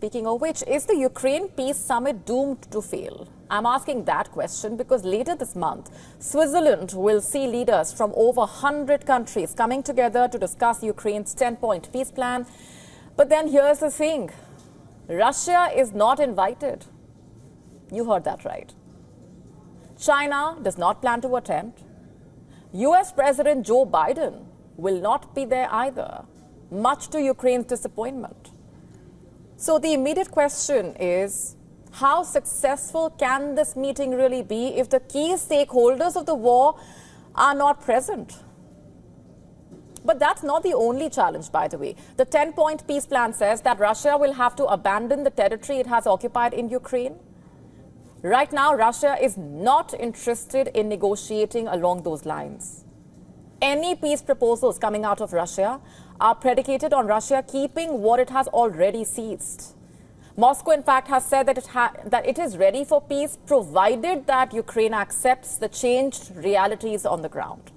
speaking of which, is the Ukraine Peace Summit doomed to fail? I'm asking that question because later this month, Switzerland will see leaders from over 100 countries coming together to discuss Ukraine's 10-point peace plan. But then here's the thing. Russia is not invited. You heard that right. China does not plan to attend. US President Joe Biden will not be there either, much to Ukraine's disappointment. So the immediate question is, how successful can this meeting really be if the key stakeholders of the war are not present? But that's not the only challenge, by the way. The 10-point peace plan says that Russia will have to abandon the territory it has occupied in Ukraine. Right now, Russia is not interested in negotiating along those lines. Any peace proposals coming out of Russia are predicated on Russia keeping what it has already seized. Moscow, in fact, has said that it is ready for peace, provided that Ukraine accepts the changed realities on the ground.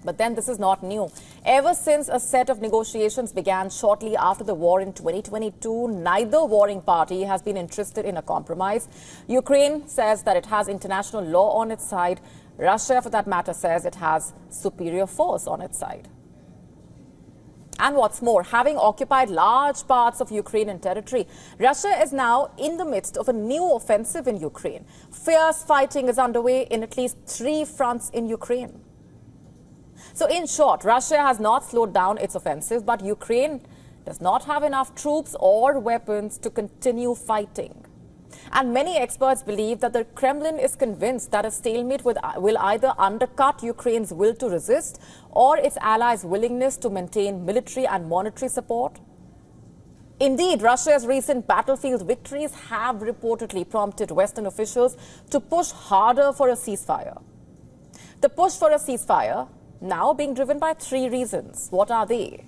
But then this is not new. Ever since a set of negotiations began shortly after the war in 2022, neither warring party has been interested in a compromise. Ukraine says that it has international law on its side. Russia, for that matter, says it has superior force on its side. And what's more, having occupied large parts of Ukrainian territory, Russia is now in the midst of a new offensive in Ukraine. Fierce fighting is underway in at least 3 fronts in Ukraine. So in short, Russia has not slowed down its offensive, but Ukraine does not have enough troops or weapons to continue fighting. And many experts believe that the Kremlin is convinced that a stalemate will either undercut Ukraine's will to resist or its allies' willingness to maintain military and monetary support. Indeed, Russia's recent battlefield victories have reportedly prompted Western officials to push harder for a ceasefire. The push for a ceasefire now being driven by 3 reasons. What are they?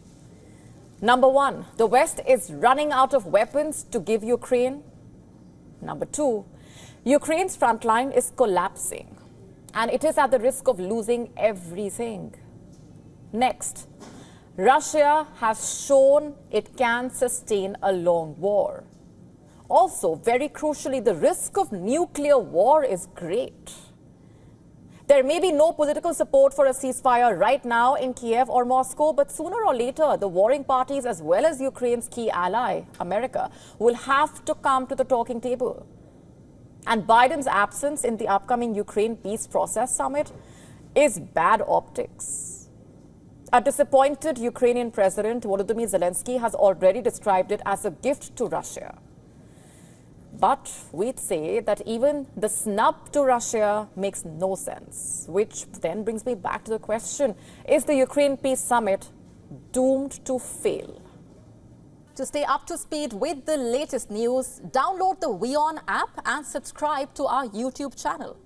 Number 1, the West is running out of weapons to give Ukraine. Number 2, Ukraine's front line is collapsing and it is at the risk of losing everything. Next, Russia has shown it can sustain a long war. Also, very crucially, the risk of nuclear war is great. There may be no political support for a ceasefire right now in Kiev or Moscow, but sooner or later, the warring parties as well as Ukraine's key ally, America, will have to come to the talking table. And Biden's absence in the upcoming Ukraine Peace Process Summit is bad optics. A disappointed Ukrainian President Volodymyr Zelensky has already described it as a gift to Russia. But we'd say that even the snub to Russia makes no sense, which then brings me back to the question, is the Ukraine Peace Summit doomed to fail? To stay up to speed with the latest news, download the WION app and subscribe to our YouTube channel.